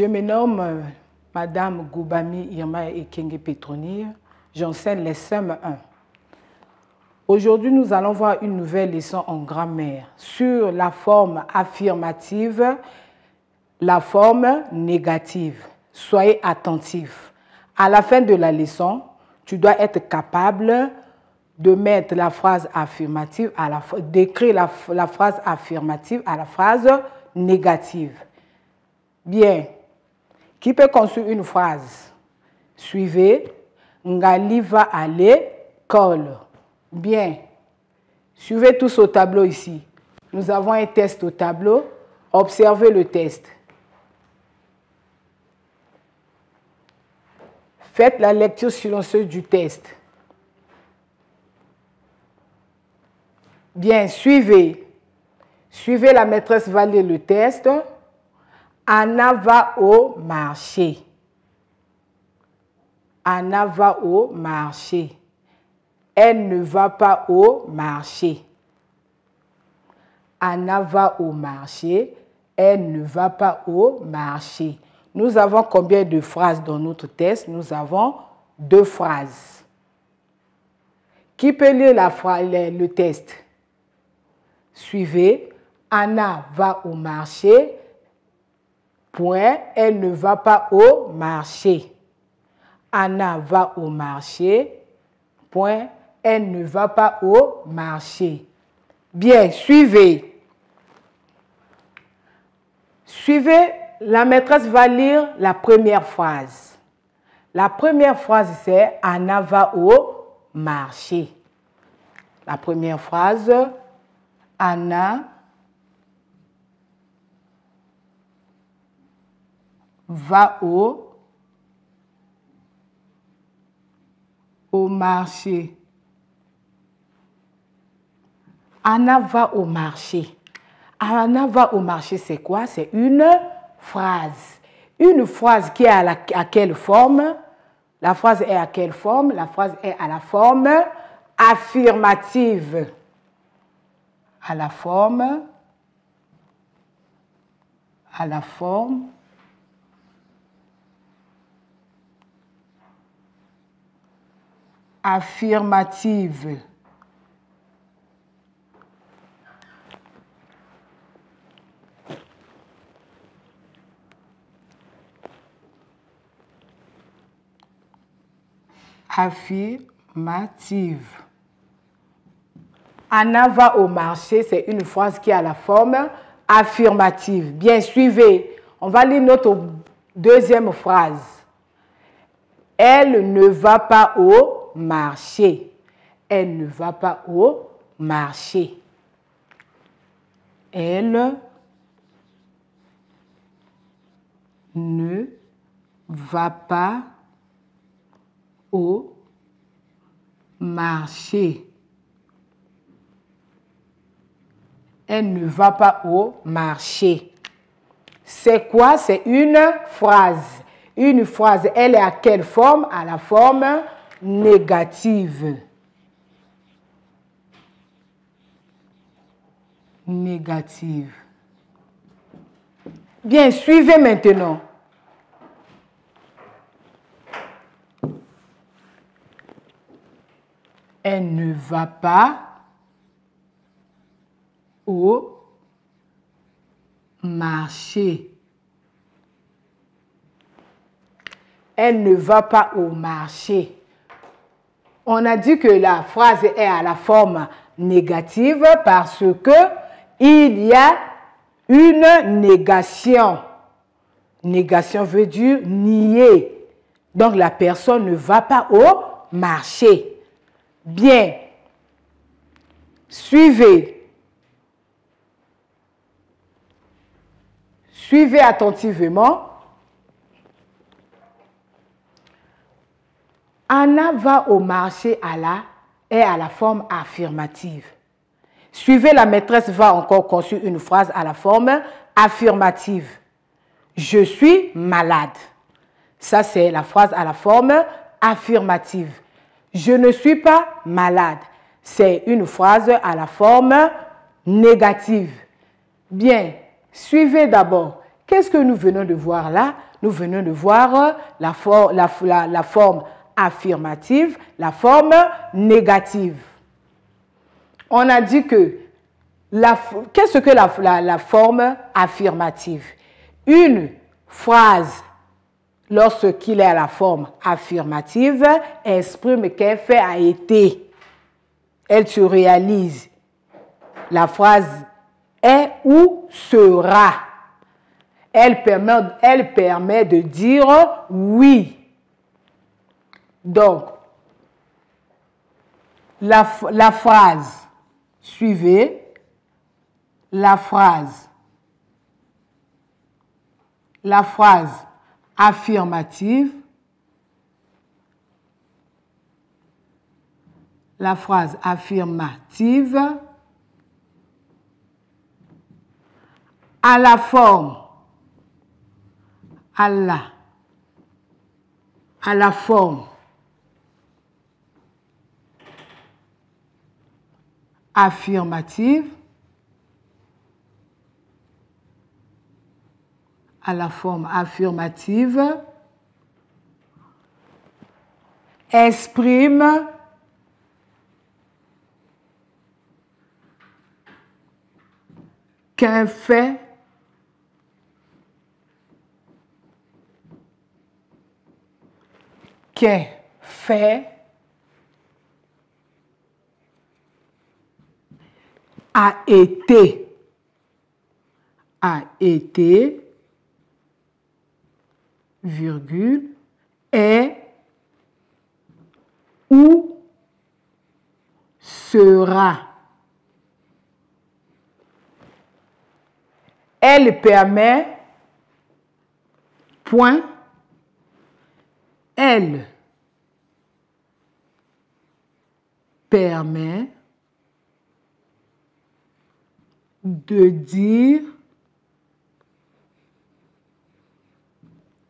Je me nomme Madame Goubami Irma Ekenge Petroni. J'enseigne les SEM 1. Aujourd'hui, nous allons voir une nouvelle leçon en grammaire sur la forme affirmative, la forme négative. Soyez attentifs. À la fin de la leçon, tu dois être capable de mettre la phrase affirmative, d'écrire la phrase affirmative à la phrase négative. Bien. Qui peut construire une phrase? Suivez. Ngali va à l'école. Bien. Suivez tous au tableau ici. Nous avons un test au tableau. Observez le test. Faites la lecture silencieuse du test. Bien, suivez. Suivez, la maîtresse va lire le test. Anna va au marché. Anna va au marché. Elle ne va pas au marché. Anna va au marché. Elle ne va pas au marché. Nous avons combien de phrases dans notre test? Nous avons 2 phrases. Qui peut lire le test? Suivez. Anna va au marché. Point. Elle ne va pas au marché. Anna va au marché. Point. Elle ne va pas au marché. Bien, suivez. Suivez, la maîtresse va lire la première phrase. La première phrase, c'est Anna va au marché. La première phrase, Anna va au marché. Anna va au marché. Anna va au marché, c'est quoi? C'est une phrase. Une phrase qui est à quelle forme? La phrase est à quelle forme? La phrase est à la forme affirmative. À la forme affirmative. Affirmative. Anna va au marché, c'est une phrase qui a la forme affirmative. Bien, suivez. On va lire notre deuxième phrase. Elle ne va pas au marché. Elle ne va pas au marché. Elle ne va pas au marché. Elle ne va pas au marché. C'est quoi? C'est une phrase. Une phrase, elle est à quelle forme? À la forme négative. Négative. Bien, suivez maintenant. Elle ne va pas au marché. Elle ne va pas au marché. On a dit que la phrase est à la forme négative parce que il y a une négation. Négation veut dire nier. Donc la personne ne va pas au marché. Bien. Suivez. Suivez attentivement. Anna va au marché est à la forme affirmative. Suivez, la maîtresse va encore construire une phrase à la forme affirmative. Je suis malade. Ça, c'est la phrase à la forme affirmative. Je ne suis pas malade. C'est une phrase à la forme négative. Bien, suivez d'abord. Qu'est-ce que nous venons de voir là? nous venons de voir la forme affirmative, la forme négative. On a dit que qu'est-ce que la forme affirmative? Une phrase, lorsqu'il est à la forme affirmative, exprime qu'un fait a été. Elle se réalise. La phrase est ou sera. Elle permet de dire oui. Donc, la phrase, suivez, la phrase affirmative, à la forme, à la forme affirmative, exprime qu'un fait a été, virgule, est ou sera. Elle permet, point, elle permet de dire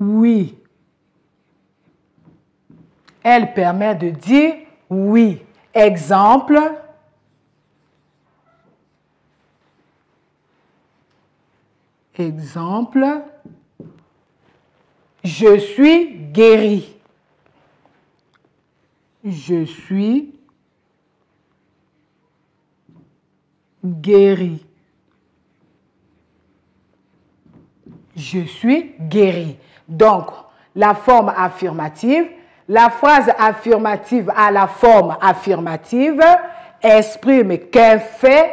oui. Elle permet de dire oui. Exemple. Je suis guéri. Je suis guéri. Je suis guéri. Donc, la forme affirmative, la phrase affirmative à la forme affirmative exprime qu'un fait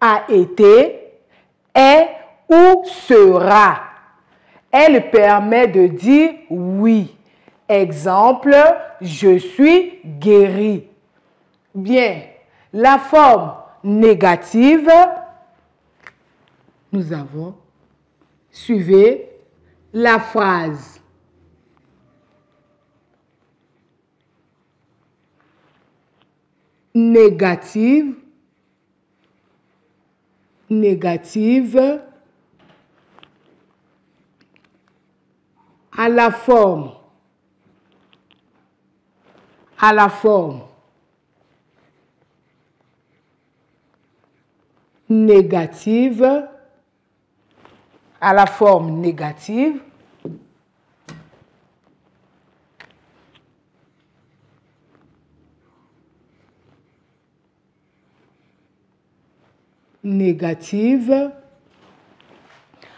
a été, est ou sera. Elle permet de dire oui. Exemple, je suis guéri. Bien, la forme négative, nous avons, suivez la phrase. Négative, à la forme, négative, à la forme négative,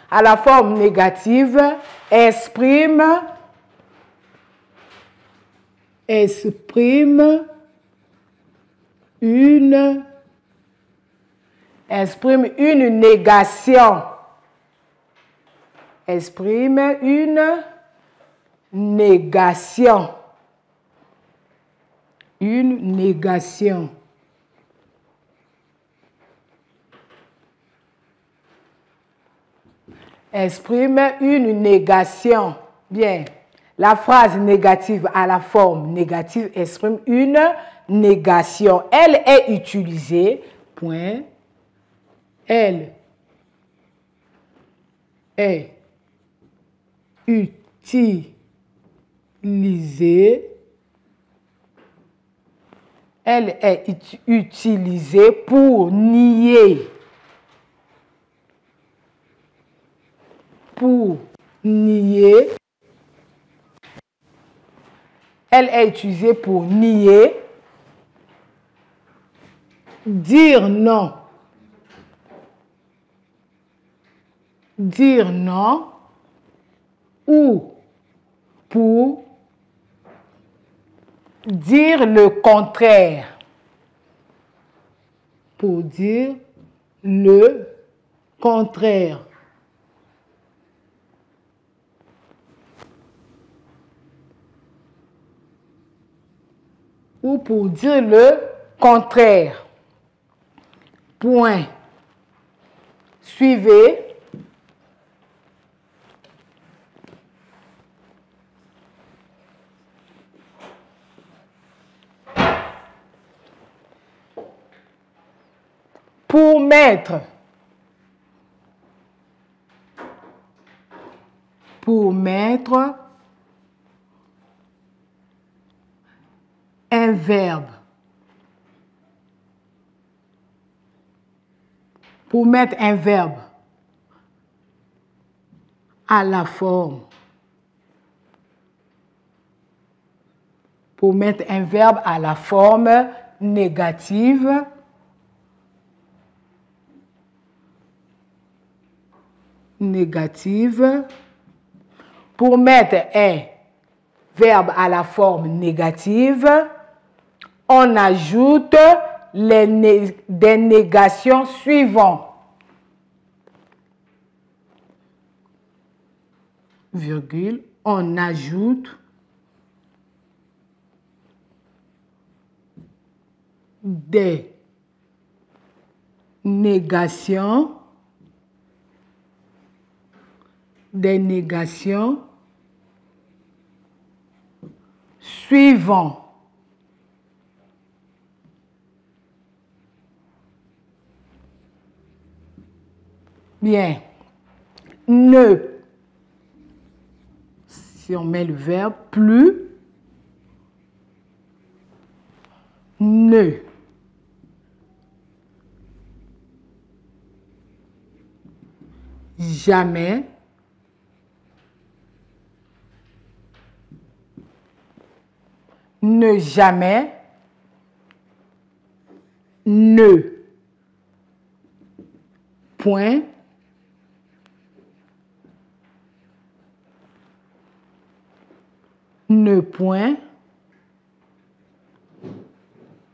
à la forme négative exprime une négation. Exprime une négation. Une négation. Exprime une négation. Bien. La phrase négative à la forme négative exprime une négation. Elle est utilisée, point. Elle est utilisée. Elle est utilisée pour nier. Pour nier Elle est utilisée pour nier, dire non. Dire non ou pour dire le contraire. Pour dire le contraire. Ou pour dire le contraire. Point. Suivez. Pour mettre. Pour mettre un verbe. Pour mettre un verbe à la forme. Pour mettre un verbe à la forme négative. Négative. Pour mettre un verbe à la forme négative, on ajoute des négations suivantes. Virgule, on ajoute des négations suivantes. Bien. Ne. Si on met le verbe plus. Ne. Jamais. Ne jamais. Ne. Point. Ne point.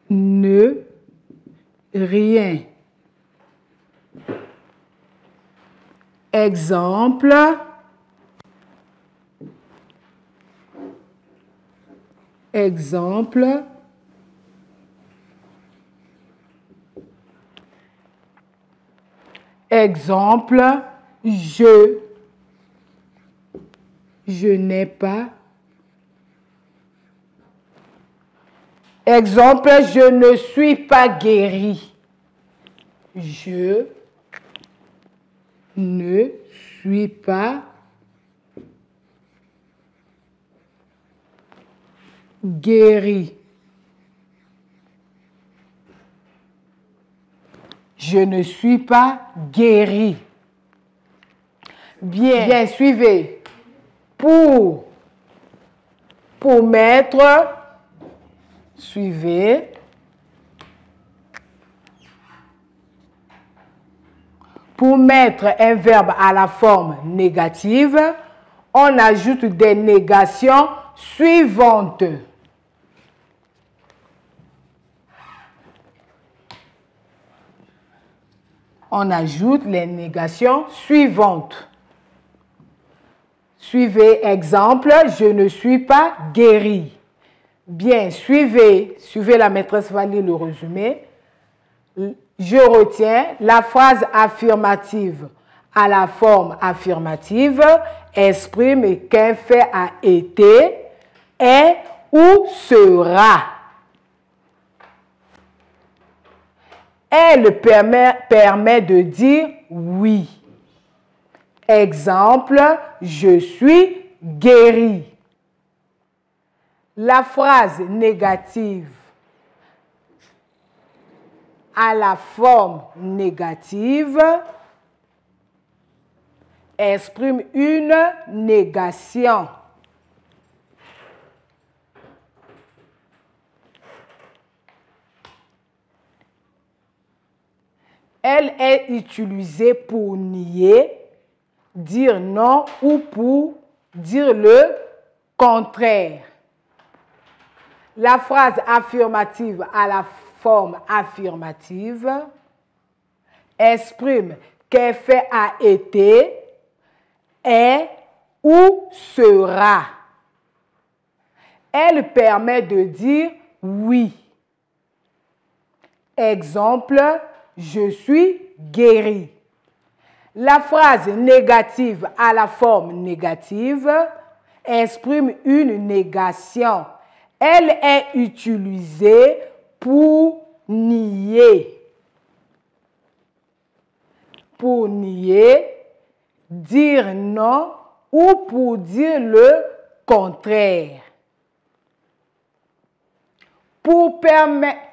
Ne rien. Exemple. Exemple. Exemple. Je n'ai pas. Exemple, je ne suis pas guéri. Je ne suis pas guéri. Je ne suis pas guéri. Bien, bien, suivez. Pour mettre, suivez. Pour mettre un verbe à la forme négative, on ajoute des négations suivantes. On ajoute les négations suivantes. Suivez exemple, je ne suis pas guéri. Bien, suivez la maîtresse va lire le résumé. Je retiens la phrase affirmative à la forme affirmative exprime qu'un fait a été, est ou sera. Elle permet de dire oui. Exemple, je suis guéri. La phrase négative à la forme négative exprime une négation. Elle est utilisée pour nier, dire non ou pour dire le contraire. La phrase affirmative à la forme affirmative exprime qu'un fait a été, est ou sera. Elle permet de dire oui. Exemple, je suis guéri. La phrase négative à la forme négative exprime une négation. Elle est utilisée pour nier. Pour nier, dire non ou pour dire le contraire.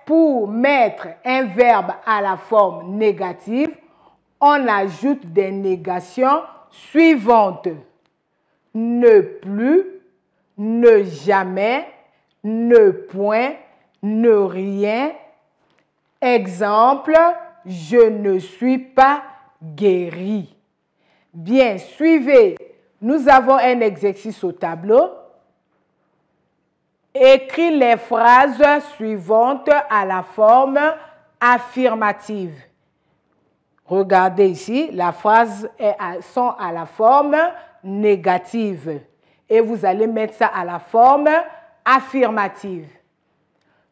Pour mettre un verbe à la forme négative, on ajoute des négations suivantes. Ne plus, ne jamais, ne point, ne rien. Exemple, je ne suis pas guéri. Bien, suivez. Nous avons un exercice au tableau. Écris les phrases suivantes à la forme affirmative. Regardez ici, les phrases sont à la forme négative. Et vous allez mettre ça à la forme affirmative.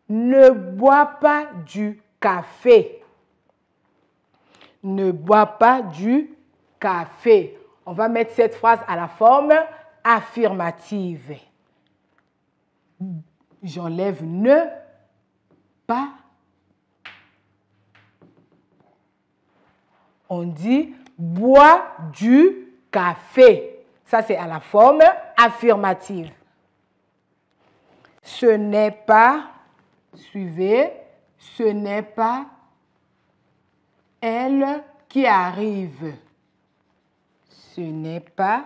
Ne bois pas du café. Ne bois pas du café. On va mettre cette phrase à la forme affirmative. J'enlève ne pas. On dit bois du café. Ça, c'est à la forme affirmative. Ce n'est pas, suivez, ce n'est pas elle qui arrive. Ce n'est pas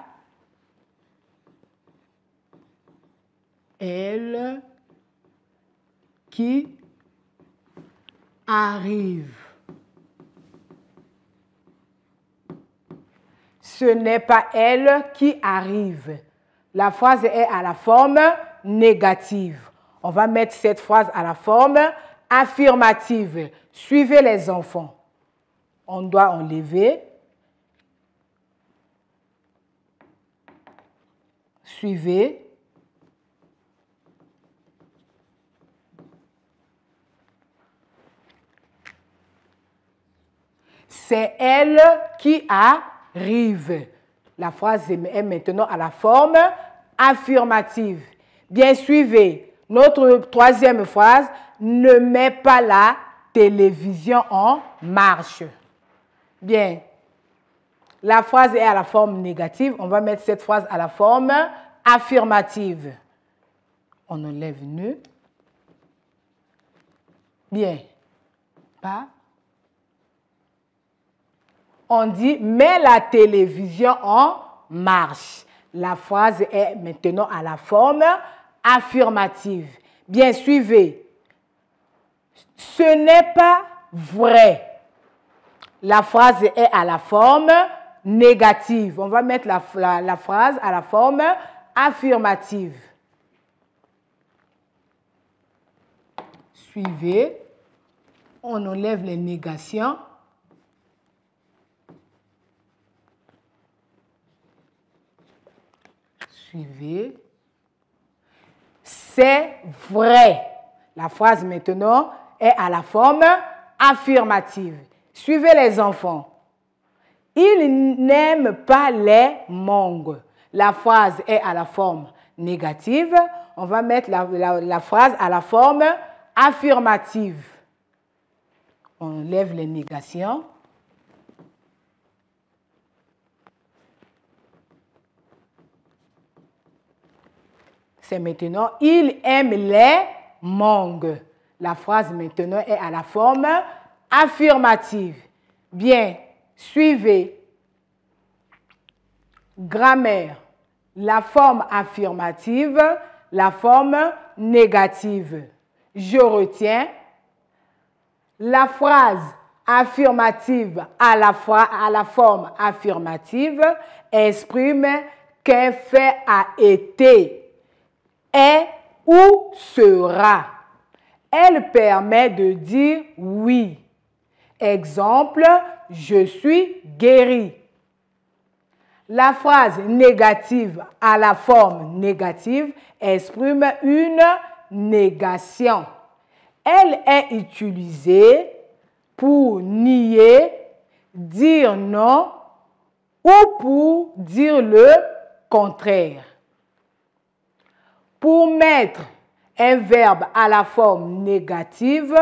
elle qui arrive. Ce n'est pas elle qui arrive. La phrase est à la forme négative. On va mettre cette phrase à la forme affirmative. Suivez les enfants. On doit enlever. Suivez. C'est elle qui arrive. La phrase est maintenant à la forme affirmative. Bien, suivez. Notre troisième phrase, ne mets pas la télévision en marche. Bien. La phrase est à la forme négative. On va mettre cette phrase à la forme affirmative. On enlève ne. Bien. Pas. On dit, mets la télévision en marche. La phrase est maintenant à la forme affirmative. Bien, suivez. Ce n'est pas vrai. La phrase est à la forme négative. On va mettre la phrase à la forme affirmative. Suivez. On enlève les négations. Suivez. C'est vrai. La phrase maintenant est à la forme affirmative. Suivez les enfants. Il n'aime pas les mangues. La phrase est à la forme négative. On va mettre la phrase à la forme affirmative. On enlève les négations. C'est maintenant, il aime les mangues. La phrase maintenant est à la forme affirmative. Bien, suivez. Grammaire. La forme affirmative, la forme négative. Je retiens. La phrase affirmative à la forme affirmative exprime qu'un fait a été, est ou sera. Elle permet de dire oui. Exemple, je suis guéri. La phrase négative à la forme négative exprime une négation. Elle est utilisée pour nier, dire non ou pour dire le contraire. Pour mettre un verbe à la forme négative,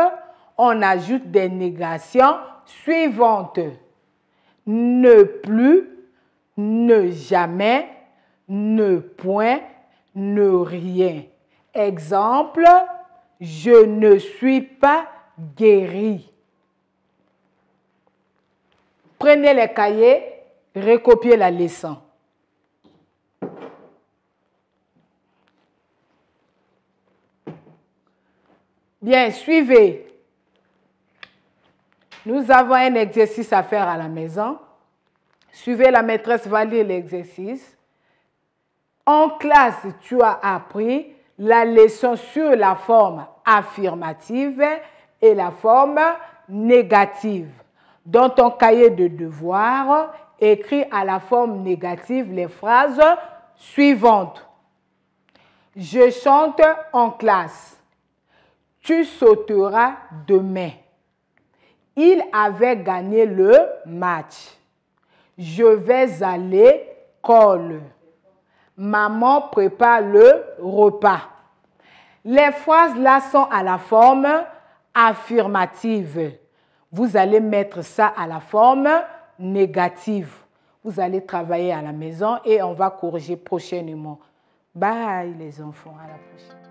on ajoute des négations suivantes. Ne plus, ne jamais, ne point, ne rien. Exemple, je ne suis pas guéri. Prenez les cahiers, recopiez la leçon. Bien, suivez. Nous avons un exercice à faire à la maison. Suivez, la maîtresse va lire l'exercice. En classe, tu as appris la leçon sur la forme affirmative et la forme négative. Dans ton cahier de devoirs, écris à la forme négative les phrases suivantes. Je chante en classe. Tu sauteras demain. Il avait gagné le match. Je vais à l'école. Maman prépare le repas. Les phrases là sont à la forme affirmative. Vous allez mettre ça à la forme négative. Vous allez travailler à la maison et on va corriger prochainement. Bye les enfants, à la prochaine.